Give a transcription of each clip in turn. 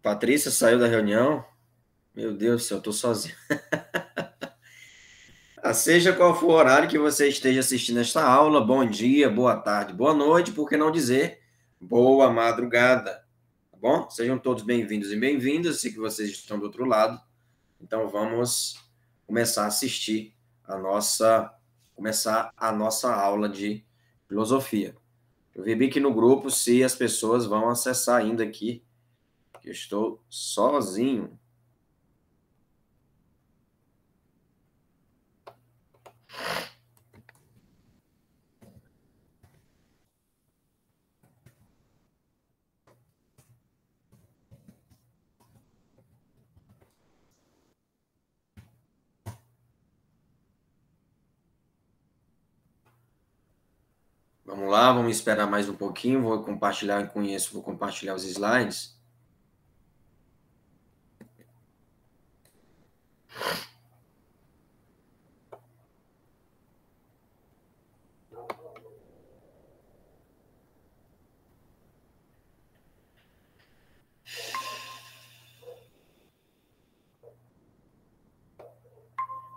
Patrícia saiu da reunião. Meu Deus do céu, eu tô sozinho. Seja qual for o horário que você esteja assistindo esta aula, bom dia, boa tarde, boa noite, por que não dizer boa madrugada, tá bom? Sejam todos bem-vindos e bem-vindas, sei que vocês estão do outro lado. Então vamos começar a assistir começar a nossa aula de filosofia. Eu vi aqui no grupo se as pessoas vão acessar ainda aqui, que eu estou sozinho. Vamos lá, vamos esperar mais um pouquinho. Vou compartilhar vou compartilhar os slides.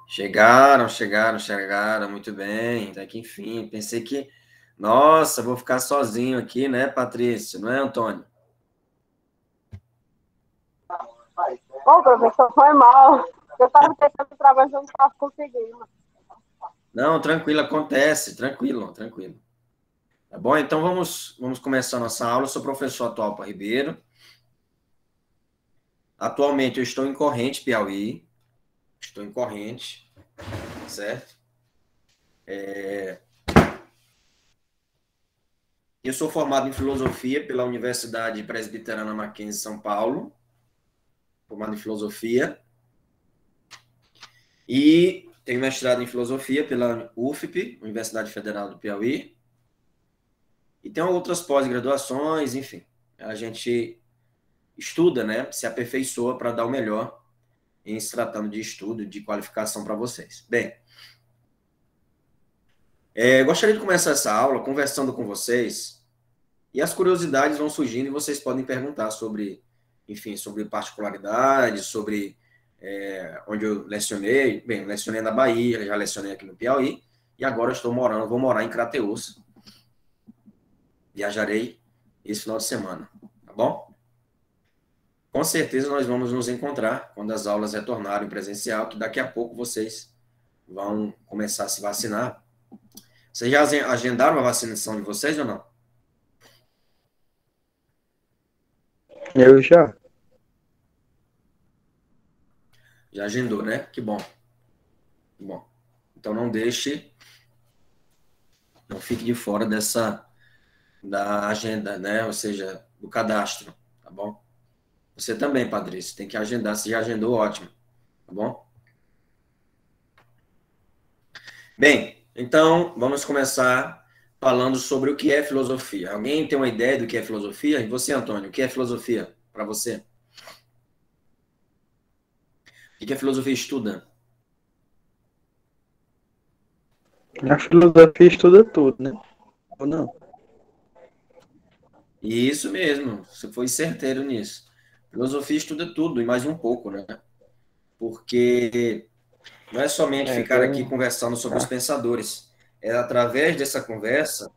Chegaram, muito bem. Até que enfim, pensei que, nossa, vou ficar sozinho aqui, né, Patrícia? Não é, Antônio? Bom, professor, foi mal. Eu estava tentando trabalhar, mas eu não estava conseguindo. Não, tranquilo, acontece, tranquilo. Tá bom? Então vamos começar nossa aula. Eu sou o professor Atualpa Ribeiro. Atualmente eu estou em Corrente, Piauí. Estou em Corrente, certo? Eu sou formado em filosofia pela Universidade Presbiteriana Mackenzie, São Paulo. Formado em filosofia. E tenho mestrado em filosofia pela UFP, Universidade Federal do Piauí. E tenho outras pós-graduações, enfim. A gente estuda, né? Se aperfeiçoa para dar o melhor em se tratando de estudo, de qualificação para vocês. Bem, gostaria de começar essa aula conversando com vocês, e as curiosidades vão surgindo e vocês podem perguntar sobre, enfim, sobre particularidades, sobre onde eu lecionei. Bem, eu lecionei na Bahia, já lecionei aqui no Piauí, e agora vou morar em Crateús. Viajarei esse final de semana, tá bom? Com certeza nós vamos nos encontrar quando as aulas retornarem presencial, que daqui a pouco vocês vão começar a se vacinar. Vocês já agendaram a vacinação de vocês ou não? Eu já. Já agendou, né? Que bom. Bom, então não fique de fora da agenda, né? Ou seja, do cadastro, tá bom? Você também, Patrícia, tem que agendar. Se já agendou, ótimo, tá bom? Bem, então vamos começar falando sobre o que é filosofia. Alguém tem uma ideia do que é filosofia? E você, Antônio, o que é filosofia para você? O que a filosofia estuda? A filosofia estuda tudo, né? Ou não? Isso mesmo, você foi certeiro nisso. Filosofia estuda tudo e mais um pouco, né? Porque não é somente ficar aqui conversando sobre os pensadores. É através dessa conversa,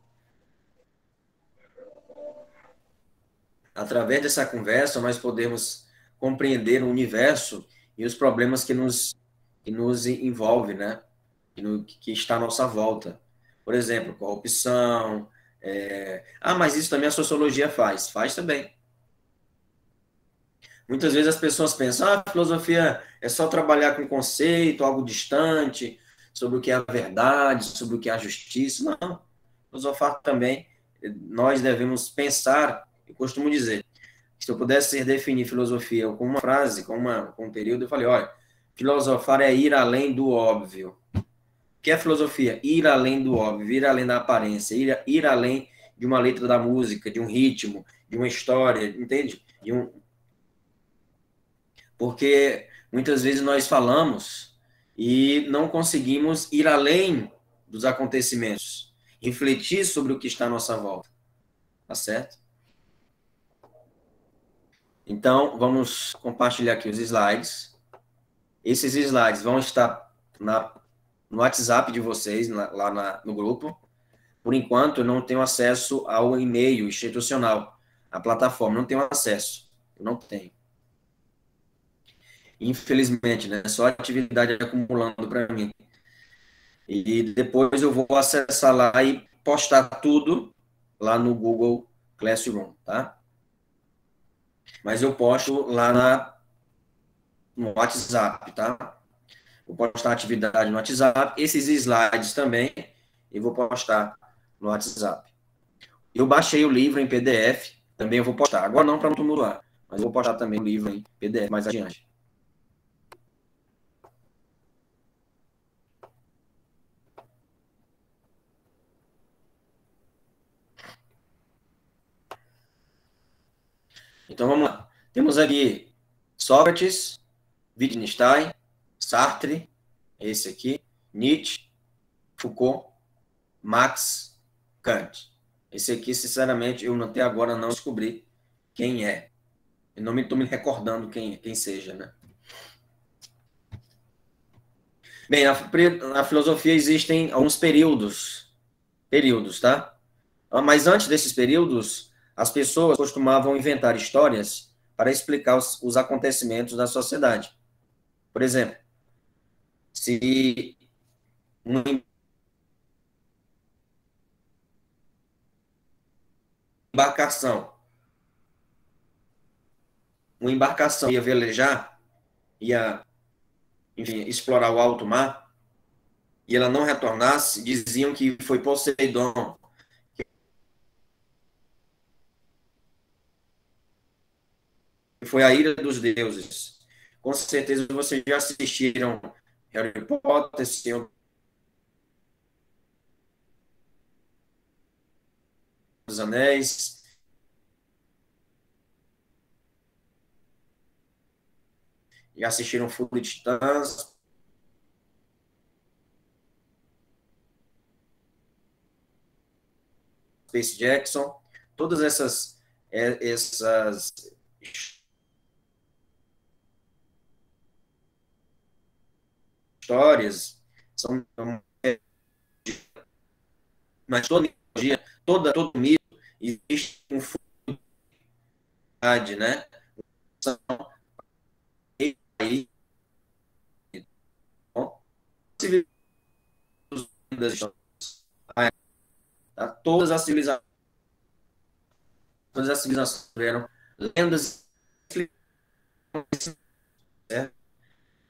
nós podemos compreender o universo e os problemas que nos envolve, né? Que está à nossa volta. Por exemplo, corrupção. Mas isso também a sociologia faz. Faz também. Muitas vezes as pessoas pensam, a filosofia é só trabalhar com conceito, algo distante, sobre o que é a verdade, sobre o que é a justiça. Não. Filosofar também, nós devemos pensar, eu costumo dizer, se eu pudesse definir filosofia com uma frase, com um período, eu falei, olha, filosofar é ir além do óbvio. O que é filosofia? Ir além do óbvio, ir além da aparência, ir além de uma letra da música, de um ritmo, de uma história, entende? Porque muitas vezes nós falamos e não conseguimos ir além dos acontecimentos, refletir sobre o que está à nossa volta, tá certo? Então, vamos compartilhar aqui os slides. Esses slides vão estar no WhatsApp de vocês, no grupo. Por enquanto, eu não tenho acesso ao e-mail institucional. A plataforma não tenho acesso. Eu não tenho. Infelizmente, né? Só atividade acumulando para mim. E depois eu vou acessar lá e postar tudo lá no Google Classroom, tá? Mas eu posto lá no WhatsApp, tá? Vou postar atividade no WhatsApp, esses slides também, e vou postar no WhatsApp. Eu baixei o livro em PDF, também eu vou postar. Agora não para não tumultuar, mas eu vou postar também o livro em PDF mais adiante. Então vamos lá. Temos aqui Sócrates, Wittgenstein, Sartre, esse aqui, Nietzsche, Foucault, Marx, Kant. Esse aqui, sinceramente, eu até agora não descobri quem é. Eu não estou me recordando quem seja, né? Bem, na filosofia existem alguns períodos, tá? Mas antes desses períodos, as pessoas costumavam inventar histórias para explicar os acontecimentos da sociedade. Por exemplo, se uma embarcação, ia velejar, ia, enfim, explorar o alto mar, e ela não retornasse, diziam que foi Poseidon, que foi a ira dos deuses. Com certeza vocês já assistiram Harry Potter, Senhor dos Anéis, e assistiram Fúria de Titãs, Space Jackson, todas essas histórias são, mas toda mitologia, todo mito existe um fundo, né? São tá? Todas as civilizações tiveram lendas, né?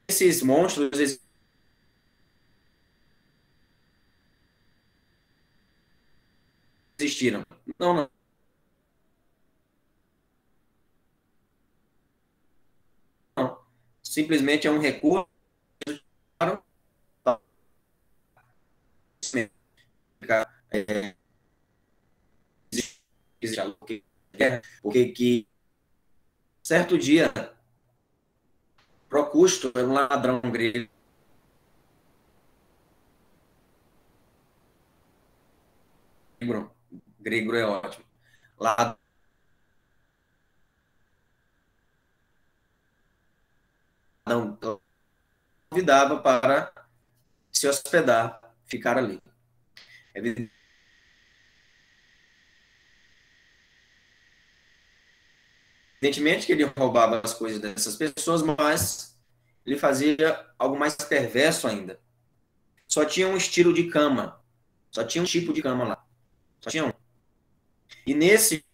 Esses monstros existiram. Não. Simplesmente é um recurso para porque que certo dia Procusto era um ladrão grego, grego é ótimo, ladrão, convidava para se hospedar, ficar ali. Evidentemente que ele roubava as coisas dessas pessoas, mas ele fazia algo mais perverso ainda. Só tinha um estilo de cama. Só tinha um tipo de cama lá. Só tinha um. E nesse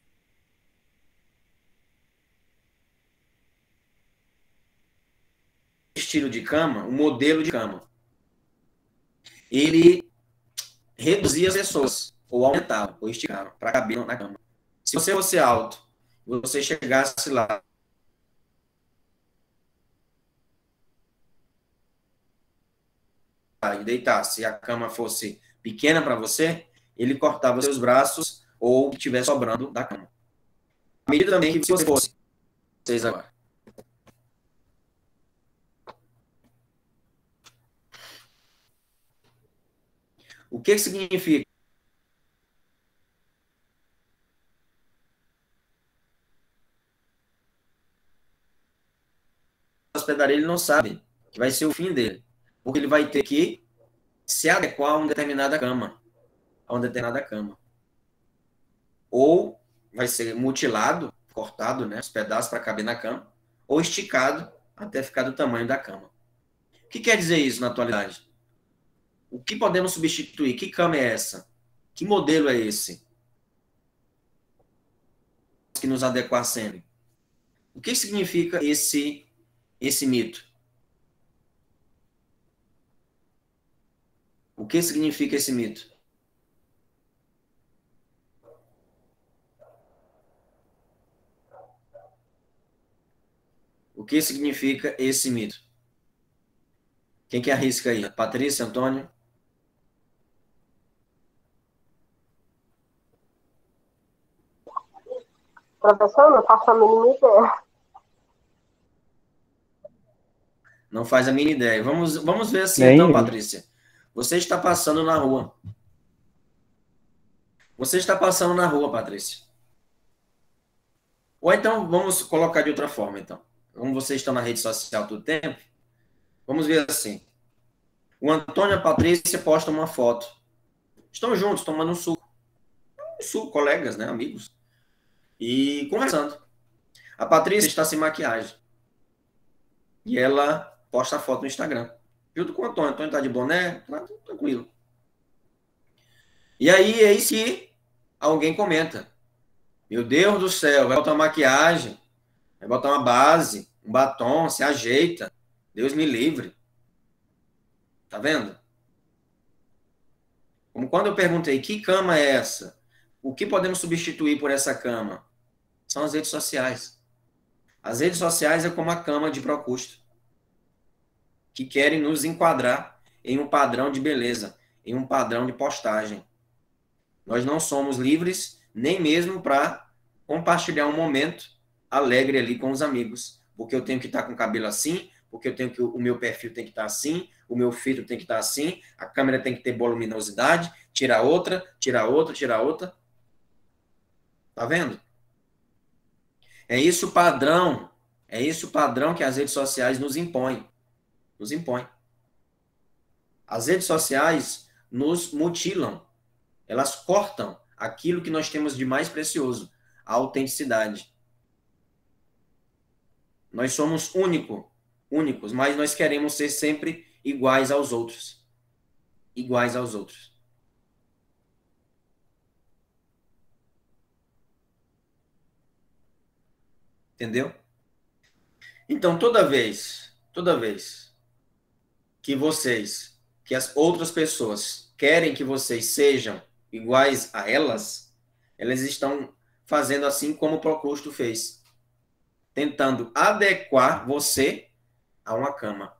estilo de cama, o modelo de cama, ele reduzia as pessoas, ou aumentava, ou esticava, para caber na cama. Se você fosse alto, você chegasse lá e deitasse, e a cama fosse pequena para você, ele cortava seus braços ou o que tivesse sobrando da cama. À medida também que você fosse, vocês agora. O que significa? hospedaria, ele não sabe que vai ser o fim dele. Porque ele vai ter que se adequar a uma determinada cama. A uma determinada cama. Ou vai ser mutilado, cortado, né, os pedaços para caber na cama, ou esticado até ficar do tamanho da cama. O que quer dizer isso na atualidade? O que podemos substituir? Que cama é essa? Que modelo é esse? Que nos adequar sempre. O que significa esse mito? O que significa esse mito? O que significa esse mito? Quem que arrisca aí? Patrícia, Antônio? Professor, não faço a mínima ideia. Não faz a mínima ideia. Vamos ver assim, Nem então, eu. Patrícia. Você está passando na rua. Você está passando na rua, Patrícia. Ou então, vamos colocar de outra forma, então. Como vocês estão na rede social todo tempo, vamos ver assim. O Antônio e a Patrícia postam uma foto. Estão juntos, tomando um suco. Um suco, colegas, né, amigos. E conversando. A Patrícia está sem maquiagem. E ela posta a foto no Instagram. Junto com o Antônio. O Antônio está de boné, tá tranquilo. E aí, eis que alguém comenta. Meu Deus do céu, vai botar uma maquiagem, vai botar uma base, um batom, se ajeita. Deus me livre. Tá vendo? Como quando eu perguntei, que cama é essa? O que podemos substituir por essa cama? São as redes sociais. As redes sociais é como a cama de Procusto, que querem nos enquadrar em um padrão de beleza, em um padrão de postagem. Nós não somos livres nem mesmo para compartilhar um momento alegre ali com os amigos, porque eu tenho que estar com o cabelo assim, porque eu tenho que o meu perfil tem que estar assim, o meu filtro tem que estar assim, a câmera tem que ter boa luminosidade, tirar outra, tirar outra, tirar outra. Tá vendo? É esse o padrão que as redes sociais nos impõem. Nos impõem. As redes sociais nos mutilam. Elas cortam aquilo que nós temos de mais precioso, a autenticidade. Nós somos únicos, mas nós queremos ser sempre iguais aos outros. Iguais aos outros. Entendeu? Então, toda vez que as outras pessoas querem que vocês sejam iguais a elas, elas estão fazendo assim como o Procusto fez, tentando adequar você a uma cama.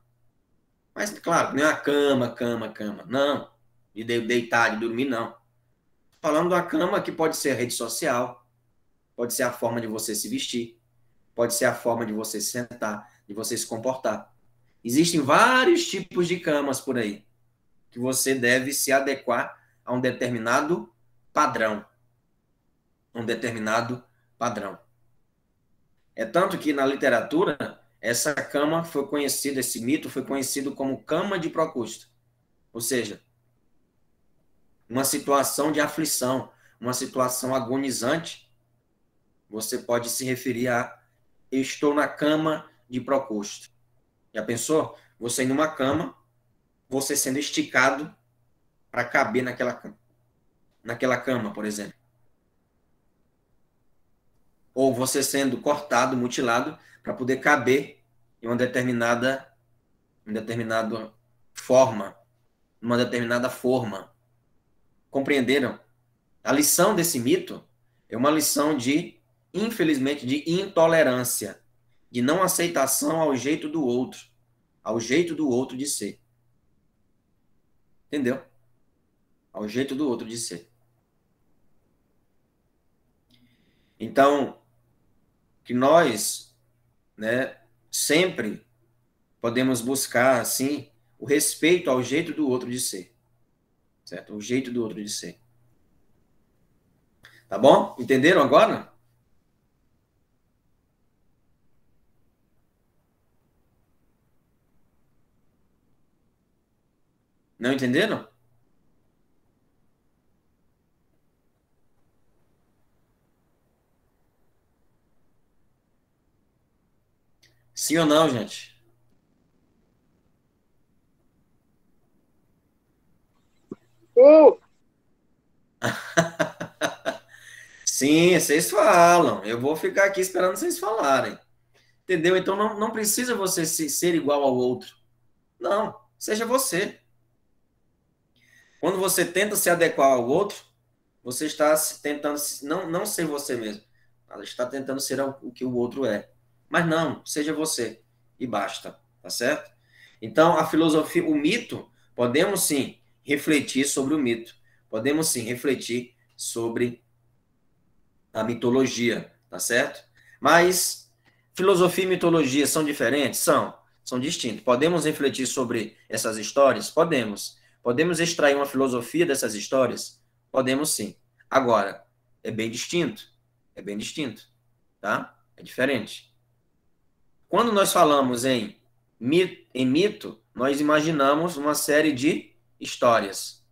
Mas, claro, não é a cama. Não, de deitar, de dormir, não. Falando da cama que pode ser a rede social, pode ser a forma de você se vestir, pode ser a forma de você se sentar, de você se comportar. Existem vários tipos de camas por aí, que você deve se adequar a um determinado padrão. Um determinado padrão. É tanto que na literatura, essa cama foi conhecida, esse mito foi conhecido como cama de Procusto. Ou seja, uma situação de aflição, uma situação agonizante, você pode se referir a eu estou na cama de Procusto. Já pensou? Você numa cama, você sendo esticado para caber naquela cama, por exemplo. Ou você sendo cortado, mutilado, para poder caber em uma determinada forma, numa determinada forma. Compreenderam? A lição desse mito é uma lição de, infelizmente, de intolerância, de não aceitação ao jeito do outro de ser. Entendeu? Ao jeito do outro de ser. Então, que nós, né, sempre podemos buscar, assim, o respeito ao jeito do outro de ser. Certo? O jeito do outro de ser. Tá bom? Entenderam agora? Não entenderam? Sim ou não, gente? Sim. Sim, vocês falam. Eu vou ficar aqui esperando vocês falarem. Entendeu? Então não precisa você ser igual ao outro. Não, seja você. Quando você tenta se adequar ao outro, você está tentando não ser você mesmo. Ela está tentando ser o que o outro é. Mas não, seja você. E basta. Tá certo? Então, a filosofia, o mito, podemos sim refletir sobre o mito. Podemos sim refletir sobre a mitologia, tá certo? Mas filosofia e mitologia são diferentes? São distintos. Podemos refletir sobre essas histórias? Podemos. Podemos extrair uma filosofia dessas histórias? Podemos sim. Agora, é bem distinto. É bem distinto, tá? É diferente. Quando nós falamos em mito, nós imaginamos uma série de histórias.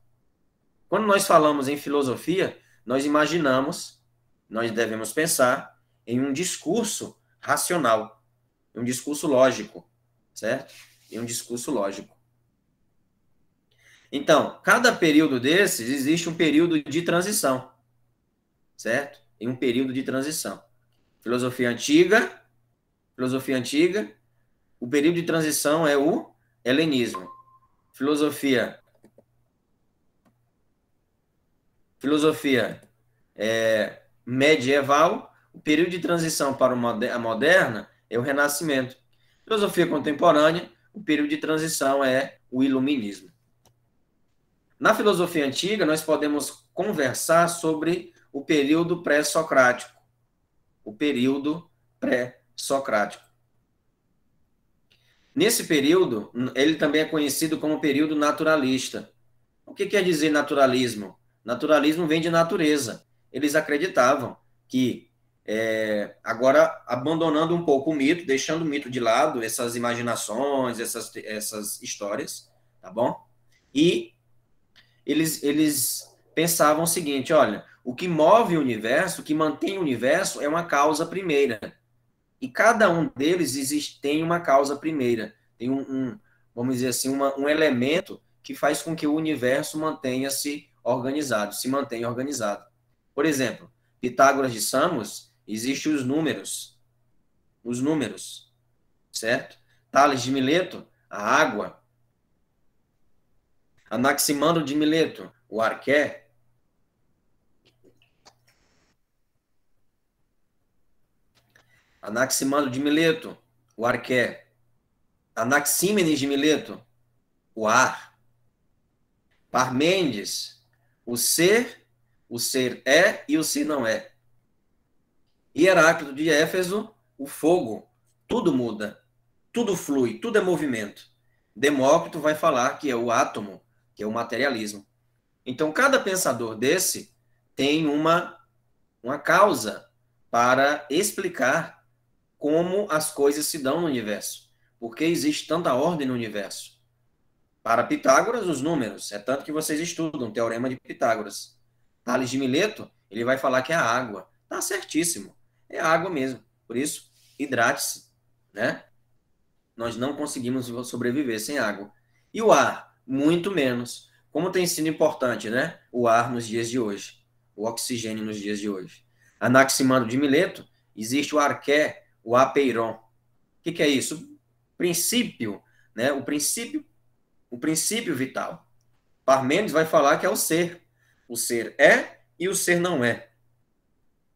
Quando nós falamos em filosofia, nós devemos pensar em um discurso racional, um discurso lógico, certo? Em um discurso lógico. Então, cada período desses existe um período de transição, certo? Em um período de transição. Filosofia antiga, o período de transição é o helenismo. Filosofia medieval, o período de transição para a moderna é o Renascimento. Filosofia contemporânea, o período de transição é o Iluminismo. Na filosofia antiga, nós podemos conversar sobre o período pré-socrático. O período pré-socrático. Nesse período, ele também é conhecido como período naturalista. O que quer dizer naturalismo? Naturalismo vem de natureza. Eles acreditavam que, agora, abandonando um pouco o mito, deixando o mito de lado, essas imaginações, essas histórias, tá bom? E eles pensavam o seguinte, olha, o que move o universo, o que mantém o universo é uma causa primeira. E cada um deles tem uma causa primeira. Tem vamos dizer assim, um elemento que faz com que o universo mantenha-se organizado, se mantenha organizado. Por exemplo, Pitágoras de Samos, existem os números, certo? Tales de Mileto, a água. Anaximandro de Mileto, o arqué. Anaximandro de Mileto, o arqué. Anaxímenes de Mileto, o ar. Parmênides, o ser é e o ser não é. E Heráclito de Éfeso, o fogo. Tudo muda, tudo flui, tudo é movimento. Demócrito vai falar que é o átomo, que é o materialismo. Então, cada pensador desse tem uma causa para explicar como as coisas se dão no universo. Por que existe tanta ordem no universo? Para Pitágoras, os números. É tanto que vocês estudam o Teorema de Pitágoras. Tales de Mileto, ele vai falar que é a água. Tá certíssimo. É a água mesmo. Por isso, hidrate-se, né? Nós não conseguimos sobreviver sem água. E o ar? Muito menos. Como tem sido importante, né? O ar nos dias de hoje. O oxigênio nos dias de hoje. Anaximandro de Mileto, existe o arqué, o apeiron. O que é isso? Princípio, né? O princípio vital. Parmênides vai falar que é o ser. O ser é e o ser não é.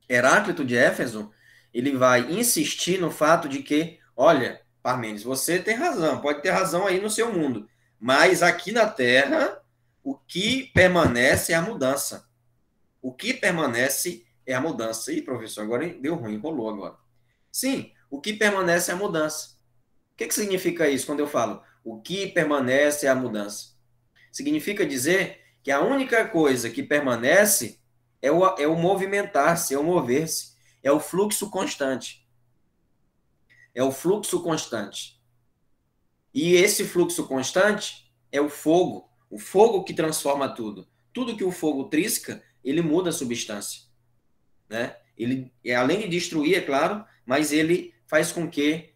Heráclito de Éfeso, ele vai insistir no fato de que, olha, Parmênides, você tem razão, pode ter razão aí no seu mundo, mas aqui na Terra, o que permanece é a mudança. O que permanece é a mudança. Ih, professor, agora deu ruim, rolou agora. Sim, o que permanece é a mudança. O que significa isso quando eu falo o que permanece é a mudança? Significa dizer que a única coisa que permanece é o movimentar-se, é o mover-se, é o fluxo constante. É o fluxo constante. E esse fluxo constante é o fogo, O fogo que transforma tudo. Tudo que o fogo trisca, ele muda a substância, né? Ele, além de destruir, é claro, mas ele faz com que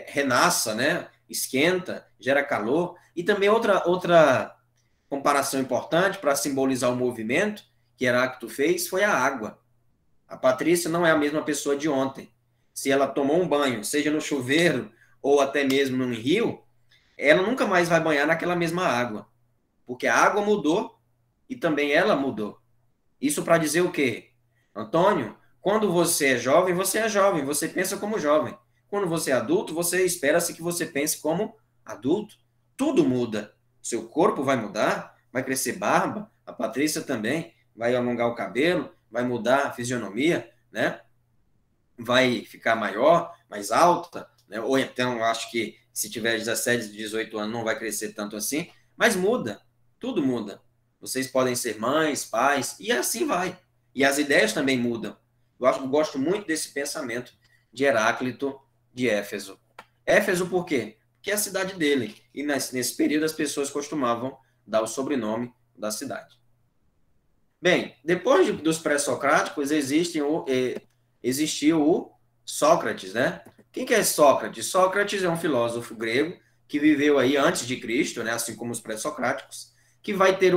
renasça, né? Esquenta, gera calor. E também outra comparação importante para simbolizar o movimento que Heráclito fez foi a água. A Patrícia não é a mesma pessoa de ontem. Se ela tomou um banho, seja no chuveiro ou até mesmo num rio, ela nunca mais vai banhar naquela mesma água, porque a água mudou e também ela mudou. Isso para dizer o quê? Antônio, quando você é jovem, você pensa como jovem. Quando você é adulto, você espera-se que você pense como adulto. Tudo muda. Seu corpo vai mudar, vai crescer barba, a Patrícia também vai alongar o cabelo, vai mudar a fisionomia, né? Vai ficar maior, mais alta, né? Ou então, acho que se tiver 17, 18 anos, não vai crescer tanto assim, mas muda, tudo muda. Vocês podem ser mães, pais, e assim vai. E as ideias também mudam. Eu gosto muito desse pensamento de Heráclito de Éfeso. Éfeso por quê? Porque é a cidade dele. E nesse período as pessoas costumavam dar o sobrenome da cidade. Bem, depois dos pré-socráticos existiu o Sócrates, né? Quem que é Sócrates? Sócrates é um filósofo grego que viveu aí antes de Cristo, né? Assim como os pré-socráticos, que vai ter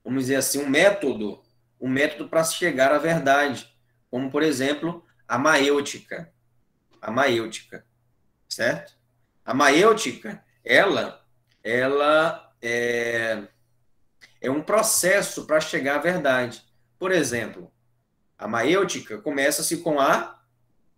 vamos dizer assim, um método para chegar à verdade, como, por exemplo, a maêutica. A maêutica, certo? A maêutica, ela é um processo para chegar à verdade. Por exemplo, a maêutica começa-se com a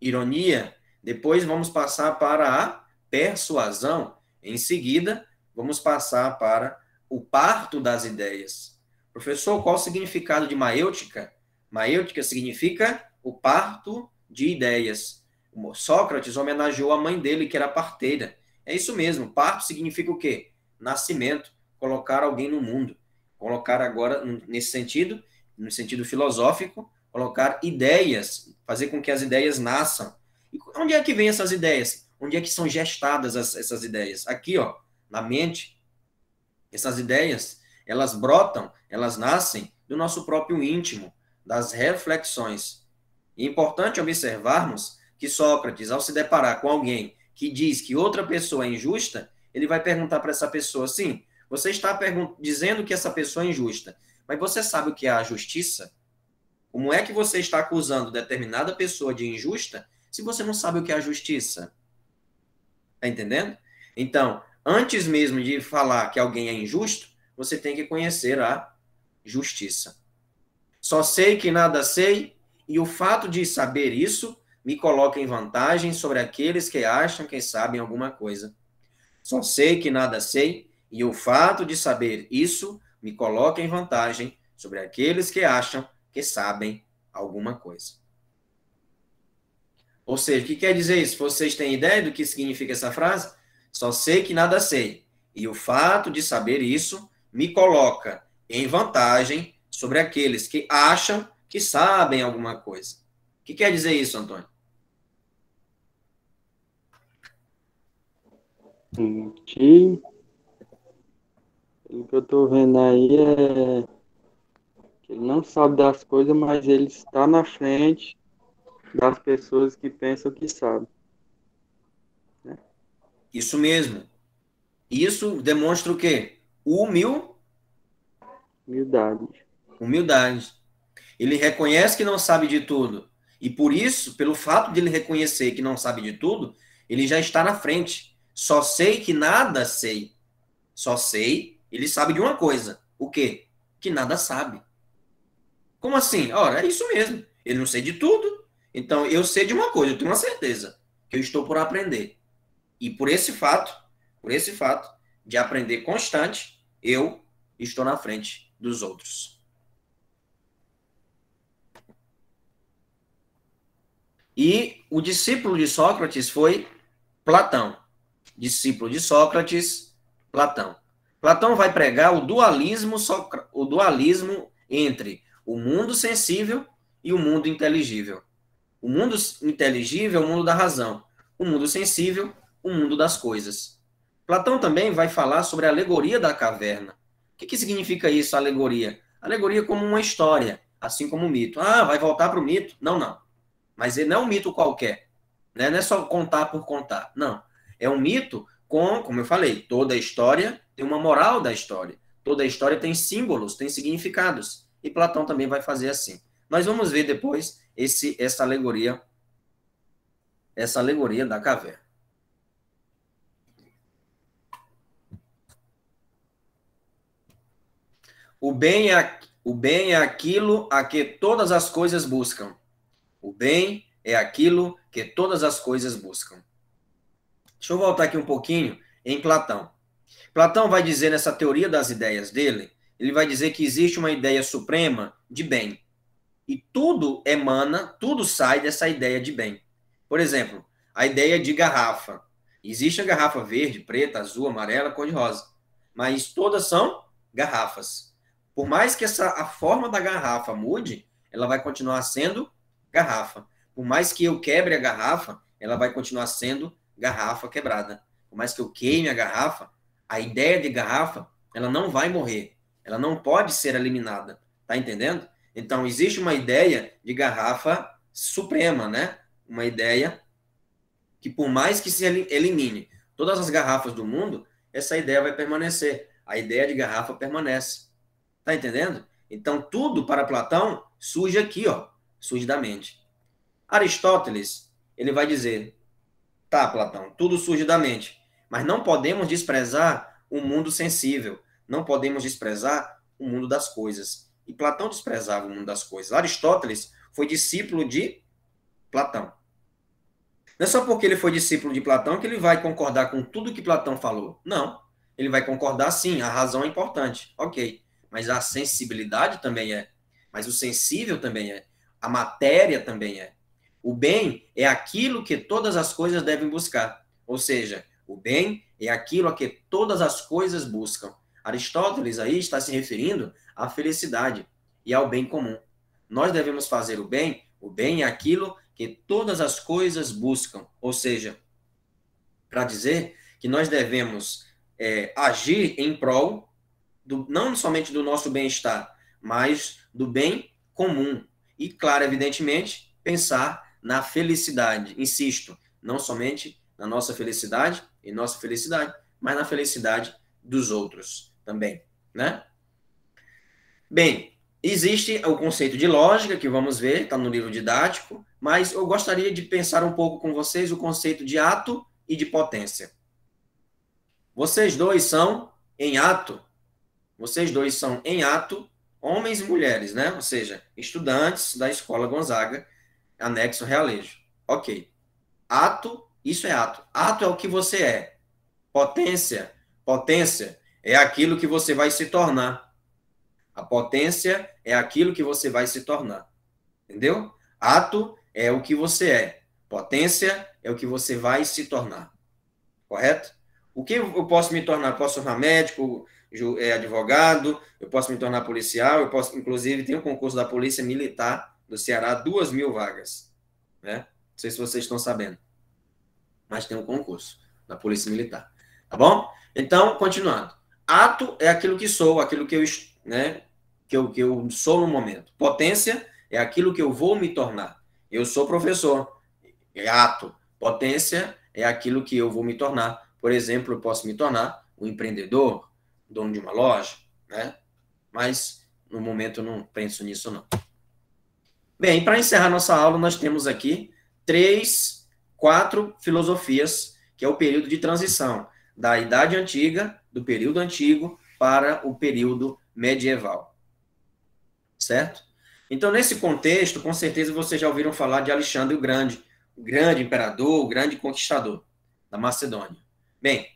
ironia, depois vamos passar para a persuasão, em seguida, vamos passar para o parto das ideias. Professor, qual o significado de maêutica? Maêutica significa o parto de ideias. O Sócrates homenageou a mãe dele, que era parteira. É isso mesmo, parto significa o quê? Nascimento, colocar alguém no mundo. Colocar agora, nesse sentido, no sentido filosófico, colocar ideias, fazer com que as ideias nasçam. E onde é que vem essas ideias? Onde é que são gestadas essas ideias? Aqui, ó, na mente. Essas ideias, elas brotam, elas nascem do nosso próprio íntimo, das reflexões. E é importante observarmos que Sócrates, ao se deparar com alguém que diz que outra pessoa é injusta, ele vai perguntar para essa pessoa assim: você está dizendo que essa pessoa é injusta, mas você sabe o que é a justiça? Como é que você está acusando determinada pessoa de injusta se você não sabe o que é a justiça? Está entendendo? Então, antes mesmo de falar que alguém é injusto, você tem que conhecer a justiça. Só sei que nada sei, e o fato de saber isso me coloca em vantagem sobre aqueles que acham que sabem alguma coisa. Só sei que nada sei, e o fato de saber isso me coloca em vantagem sobre aqueles que acham que sabem alguma coisa. Ou seja, o que quer dizer isso? Vocês têm ideia do que significa essa frase? Só sei que nada sei, e o fato de saber isso me coloca em vantagem sobre aqueles que acham que sabem alguma coisa. O que quer dizer isso, Antônio? Que, pelo que eu tô vendo aí, é que ele não sabe das coisas, mas ele está na frente das pessoas que pensam que sabem. Né? Isso mesmo. Isso demonstra o quê? Humildade. Humildade. Ele reconhece que não sabe de tudo. E por isso, pelo fato de ele reconhecer que não sabe de tudo, ele já está na frente. Só sei que nada sei. Só sei, ele sabe de uma coisa. O quê? Que nada sabe. Como assim? Ora, é isso mesmo. Eu não sei de tudo. Então, eu sei de uma coisa, eu tenho uma certeza. Que eu estou por aprender. E por esse fato de aprender constante, eu estou na frente dos outros. E o discípulo de Sócrates foi Platão. Discípulo de Sócrates, Platão. Platão vai pregar o dualismo entre o mundo sensível e o mundo inteligível. O mundo inteligível é o mundo da razão. O mundo sensível, o mundo das coisas. Platão também vai falar sobre a alegoria da caverna. O que significa isso, alegoria? Alegoria como uma história, assim como um mito. Ah, vai voltar para o mito? Não, não. Mas ele não é um mito qualquer. Né? Não é só contar por contar. Não. É um mito com, como eu falei, toda a história tem uma moral da história. Toda a história tem símbolos, tem significados. E Platão também vai fazer assim. Nós vamos ver depois essa alegoria da caverna. O bem é aquilo a que todas as coisas buscam. O bem é aquilo que todas as coisas buscam. Deixa eu voltar aqui um pouquinho em Platão. Platão vai dizer nessa teoria das ideias dele, ele vai dizer que existe uma ideia suprema de bem. E tudo emana, tudo sai dessa ideia de bem. Por exemplo, a ideia de garrafa. Existe a garrafa verde, preta, azul, amarela, cor-de-rosa. Mas todas são garrafas. Por mais que a forma da garrafa mude, ela vai continuar sendo garrafa. Por mais que eu quebre a garrafa, ela vai continuar sendo garrafa quebrada. Por mais que eu queime a garrafa, a ideia de garrafa, ela não vai morrer. Ela não pode ser eliminada. Tá entendendo? Então, existe uma ideia de garrafa suprema, né? Uma ideia que, por mais que se elimine todas as garrafas do mundo, essa ideia vai permanecer. A ideia de garrafa permanece. Tá entendendo? Então, tudo para Platão surge aqui, ó. Surge da mente. Aristóteles, ele vai dizer, tá, Platão, tudo surge da mente, mas não podemos desprezar o mundo sensível. Não podemos desprezar o mundo das coisas. E Platão desprezava o mundo das coisas. Aristóteles foi discípulo de Platão. Não é só porque ele foi discípulo de Platão que ele vai concordar com tudo que Platão falou. Não. Ele vai concordar sim, a razão é importante. Ok. Mas a sensibilidade também é. Mas o sensível também é. A matéria também é. O bem é aquilo que todas as coisas devem buscar. Ou seja, o bem é aquilo a que todas as coisas buscam. Aristóteles aí está se referindo à felicidade e ao bem comum. Nós devemos fazer o bem é aquilo que todas as coisas buscam. Ou seja, para dizer que nós devemos agir em prol não somente do nosso bem-estar, mas do bem comum. E, claro, evidentemente, pensar na felicidade. Insisto, não somente na nossa felicidade e nossa felicidade, mas na felicidade dos outros também, né? Bem, existe o conceito de lógica, que vamos ver, está no livro didático, mas eu gostaria de pensar um pouco com vocês o conceito de ato e de potência. Vocês dois são em ato, homens e mulheres, né? Ou seja, estudantes da Escola Gonzaga, anexo Realejo. Ok. Ato, isso é ato. Ato é o que você é. Potência é aquilo que você vai se tornar. A potência é aquilo que você vai se tornar. Entendeu? Ato é o que você é. Potência é o que você vai se tornar. Correto? O que eu posso me tornar? Posso tornar médico, advogado, eu posso me tornar policial, eu posso, inclusive, tem um concurso da Polícia Militar do Ceará, 2.000 vagas. Né? Não sei se vocês estão sabendo. Mas tem um concurso da Polícia Militar. Tá bom? Então, continuando. Ato é aquilo que sou, aquilo que eu, né, que eu sou no momento. Potência é aquilo que eu vou me tornar. Eu sou professor. É ato. Potência é aquilo que eu vou me tornar. Por exemplo, eu posso me tornar um empreendedor, dono de uma loja, né? Mas, no momento, eu não penso nisso, não. Bem, para encerrar nossa aula, nós temos aqui 4 filosofias, que é o período de transição da Idade Antiga, do período antigo, para o período medieval. Certo? Então, nesse contexto, com certeza vocês já ouviram falar de Alexandre o Grande imperador, o grande conquistador da Macedônia. Bem,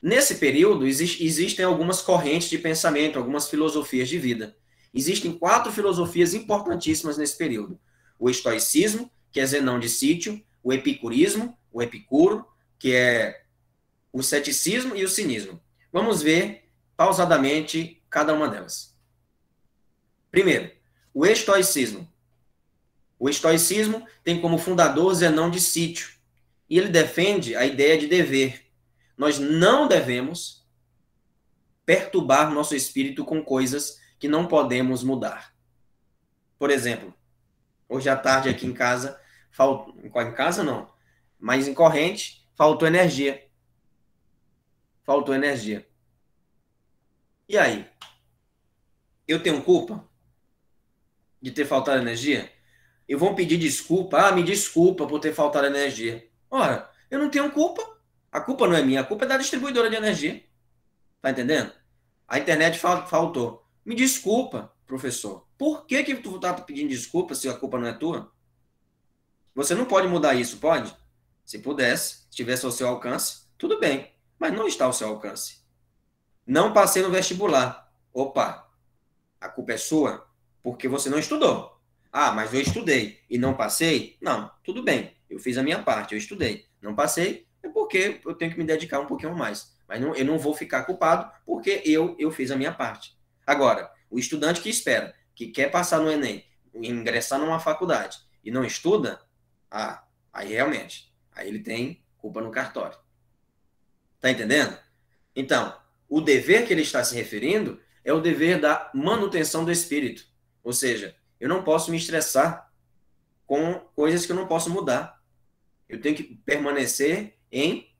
nesse período existem algumas correntes de pensamento, algumas filosofias de vida. Existem 4 filosofias importantíssimas nesse período. O estoicismo, que é Zenão de Sítio, o epicurismo, o Epicuro, que é o ceticismo e o cinismo. Vamos ver pausadamente cada uma delas. Primeiro, o estoicismo. O estoicismo tem como fundador Zenão de Sítio, e ele defende a ideia de dever. nós não devemos perturbar nosso espírito com coisas que não podemos mudar. Por exemplo, hoje à tarde aqui em casa, em casa não, mas em corrente, faltou energia. Faltou energia. E aí? Eu tenho culpa de ter faltado energia? Eu vou pedir desculpa. Ah, me desculpa por ter faltado energia. Ora, eu não tenho culpa. A culpa não é minha, a culpa é da distribuidora de energia. Tá entendendo? A internet faltou. Me desculpa, professor. Por que que tu tá pedindo desculpa se a culpa não é tua? Você não pode mudar isso, pode? Se pudesse, se tivesse ao seu alcance, tudo bem. Mas não está ao seu alcance. Não passei no vestibular. Opa, a culpa é sua porque você não estudou. Ah, mas eu estudei e não passei? Não, tudo bem. Eu fiz a minha parte, eu estudei. Não passei é porque eu tenho que me dedicar um pouquinho mais. Mas não, eu não vou ficar culpado porque eu fiz a minha parte. Agora, o estudante que espera, que quer passar no Enem, ingressar numa faculdade e não estuda, aí realmente, aí ele tem culpa no cartório. Tá entendendo? Então, o dever que ele está se referindo é o dever da manutenção do espírito. Ou seja, eu não posso me estressar com coisas que eu não posso mudar. Eu tenho que permanecer em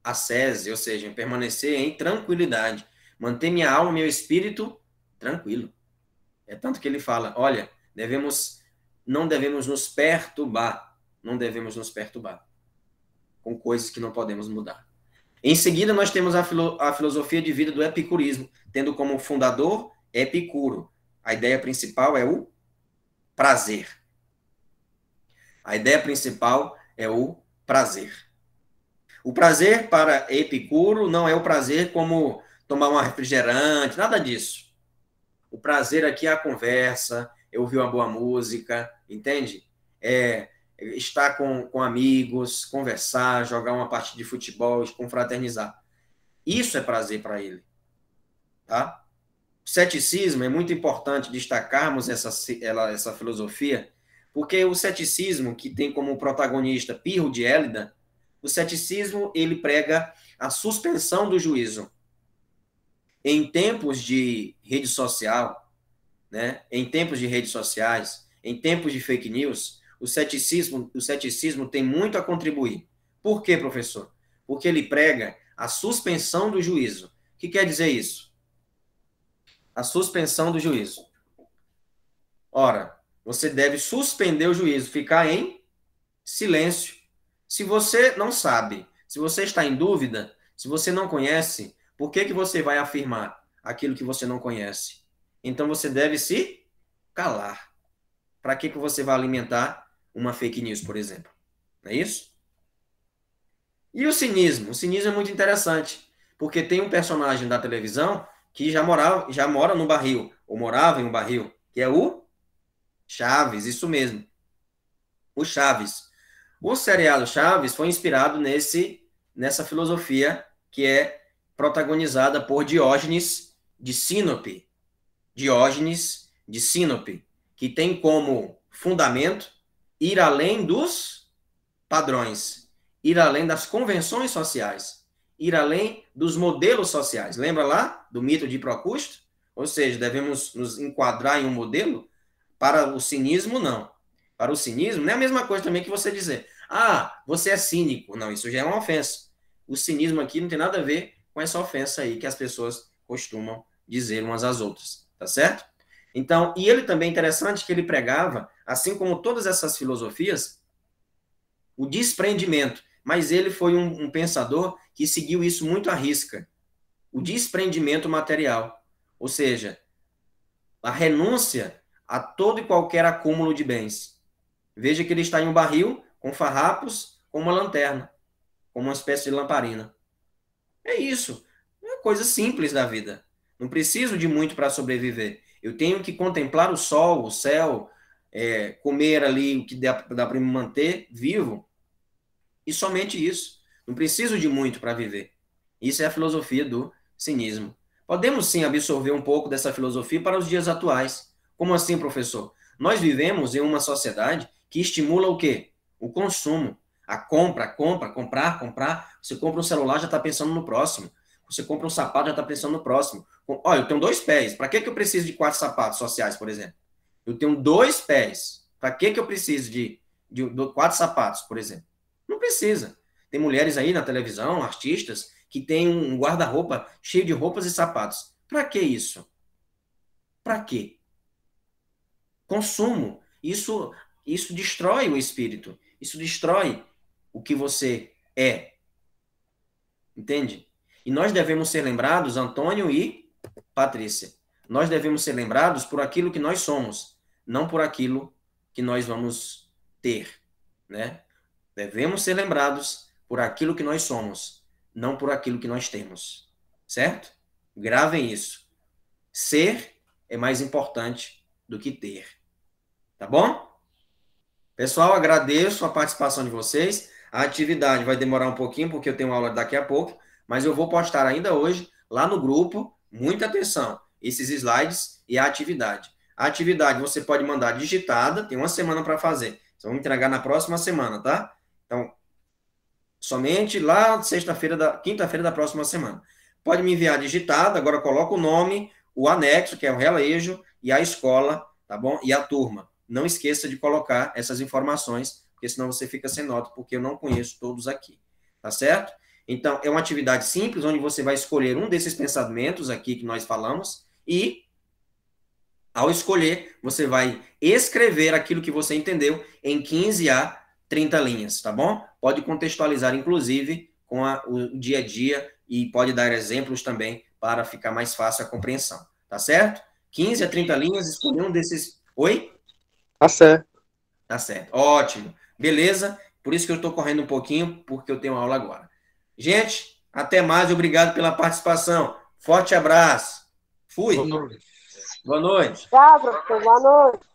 ascese, ou seja, permanecer em tranquilidade. Manter minha alma, meu espírito tranquilo. É tanto que ele fala, olha, não devemos nos perturbar. Não devemos nos perturbar com coisas que não podemos mudar. Em seguida, nós temos a filosofia de vida do epicurismo, tendo como fundador Epicuro. A ideia principal é o prazer. A ideia principal é o prazer. O prazer para Epicuro não é o prazer como tomar um refrigerante, nada disso. O prazer aqui é a conversa, é ouvir uma boa música, entende? É estar com amigos, conversar, jogar uma partida de futebol, confraternizar. Isso é prazer para ele. Tá? O ceticismo, é muito importante destacarmos essa filosofia, porque o ceticismo, que tem como protagonista Pirro de Élida, o ceticismo ele prega a suspensão do juízo. Em tempos de rede social, né? Em tempos de redes sociais, em tempos de fake news, o ceticismo tem muito a contribuir. Por quê, professor? Porque ele prega a suspensão do juízo. O que quer dizer isso? A suspensão do juízo. Ora, você deve suspender o juízo, ficar em silêncio. Se você não sabe, se você está em dúvida, se você não conhece, por que você vai afirmar aquilo que você não conhece? Então você deve se calar. Para que você vai alimentar uma fake news, por exemplo? Não é isso? E o cinismo? O cinismo é muito interessante, porque tem um personagem da televisão que já mora no barril, ou morava em um barril, que é o Chaves, isso mesmo. O Chaves. O seriado Chaves foi inspirado nessa filosofia que é protagonizada por Diógenes de Sinope. Diógenes de Sinope, que tem como fundamento ir além dos padrões, ir além das convenções sociais, ir além dos modelos sociais. Lembra lá do mito de Procrusto? Ou seja, devemos nos enquadrar em um modelo? Para o cinismo, não. Para o cinismo, não é a mesma coisa também que você dizer, você é cínico. Não, isso já é uma ofensa. O cinismo aqui não tem nada a ver com essa ofensa aí que as pessoas costumam dizer umas às outras. Tá certo? Então, e ele também é interessante que ele pregava, assim como todas essas filosofias, o desprendimento. Mas ele foi um pensador que seguiu isso muito à risca. O desprendimento material. Ou seja, a renúncia a todo e qualquer acúmulo de bens. Veja que ele está em um barril com farrapos, com uma lanterna, com uma espécie de lamparina. É isso. É uma coisa simples da vida. Não preciso de muito para sobreviver. Eu tenho que contemplar o sol, o céu, comer ali o que dá para me manter vivo. E somente isso. Não preciso de muito para viver. Isso é a filosofia do cinismo. Podemos sim absorver um pouco dessa filosofia para os dias atuais. Como assim, professor? Nós vivemos em uma sociedade que estimula o quê? O consumo. A compra, comprar. Você compra um celular, já está pensando no próximo. Você compra um sapato, já está pensando no próximo. Olha, eu tenho 2 pés. Para que eu preciso de 4 sapatos sociais, por exemplo? Eu tenho 2 pés. Para que eu preciso de 4 sapatos, por exemplo? Não precisa. Tem mulheres aí na televisão, artistas, que têm um guarda-roupa cheio de roupas e sapatos. Para que isso? Para quê? Consumo. Isso destrói o espírito. Isso destrói o que você é. Entende? E nós devemos ser lembrados, Antônio e Patrícia, nós devemos ser lembrados por aquilo que nós somos, não por aquilo que nós vamos ter, né? Devemos ser lembrados por aquilo que nós somos, não por aquilo que nós temos. Certo? Gravem isso. Ser é mais importante do que ter. Tá bom? Pessoal, agradeço a participação de vocês. A atividade vai demorar um pouquinho, porque eu tenho aula daqui a pouco, mas eu vou postar ainda hoje lá no grupo. Muita atenção, esses slides e a atividade. A atividade você pode mandar digitada, tem uma semana para fazer. Então, vamos entregar na próxima semana, tá? Então, somente lá quinta-feira da próxima semana. Pode me enviar digitada, agora coloca o nome, o anexo, que é o relejo, e a escola, tá bom? E a turma. Não esqueça de colocar essas informações, porque senão você fica sem nota, porque eu não conheço todos aqui, tá certo? Então, é uma atividade simples, onde você vai escolher um desses pensamentos aqui que nós falamos, e, ao escolher, você vai escrever aquilo que você entendeu em 15 a 30 linhas, tá bom? Pode contextualizar, inclusive, com o dia a dia, e pode dar exemplos também, para ficar mais fácil a compreensão, tá certo? 15 a 30 linhas, escolher um desses... Oi? Tá certo. Tá certo. Ótimo. Beleza? Por isso que eu estou correndo um pouquinho, porque eu tenho aula agora. Gente, até mais. Obrigado pela participação. Forte abraço. Fui. Boa noite. Boa noite. Tchau, professor. Boa noite.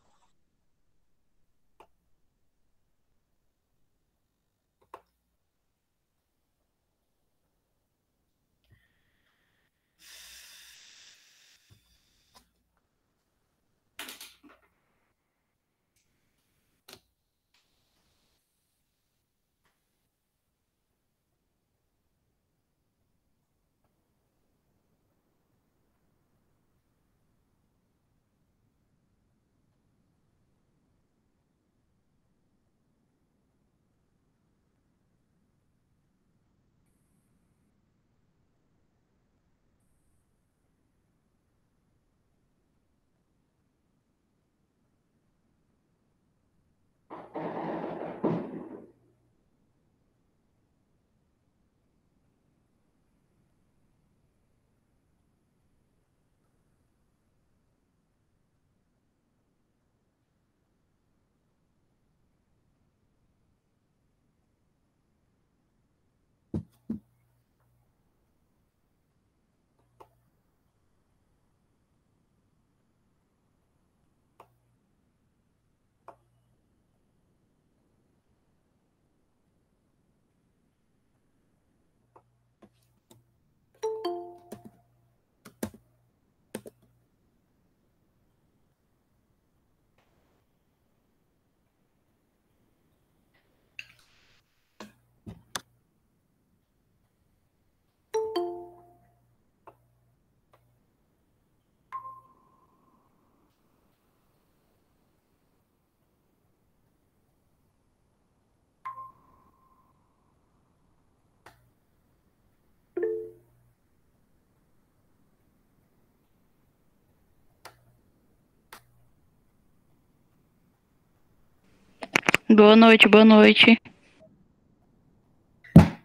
Boa noite, boa noite.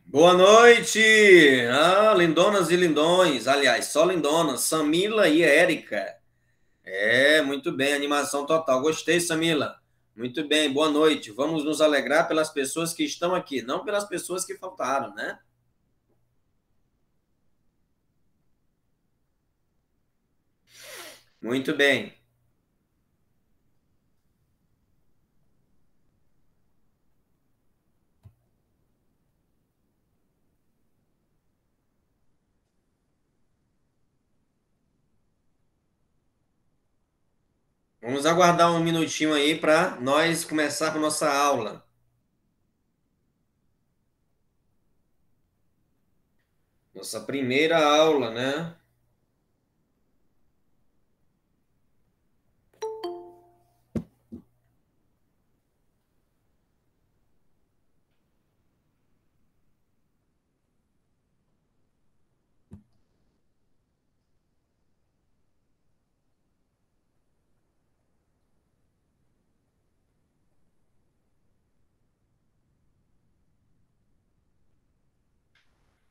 Boa noite. Lindonas e lindões. Aliás, só lindonas. Samila e Érica. Muito bem. Animação total. Gostei, Samila. Muito bem. Boa noite. Vamos nos alegrar pelas pessoas que estão aqui, não pelas pessoas que faltaram, né? Muito bem. Vamos aguardar um minutinho aí para nós começarmos nossa aula. Nossa primeira aula, né?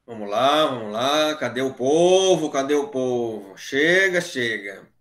Vamos lá, vamos lá. Cadê o povo? Cadê o povo? Chega, chega.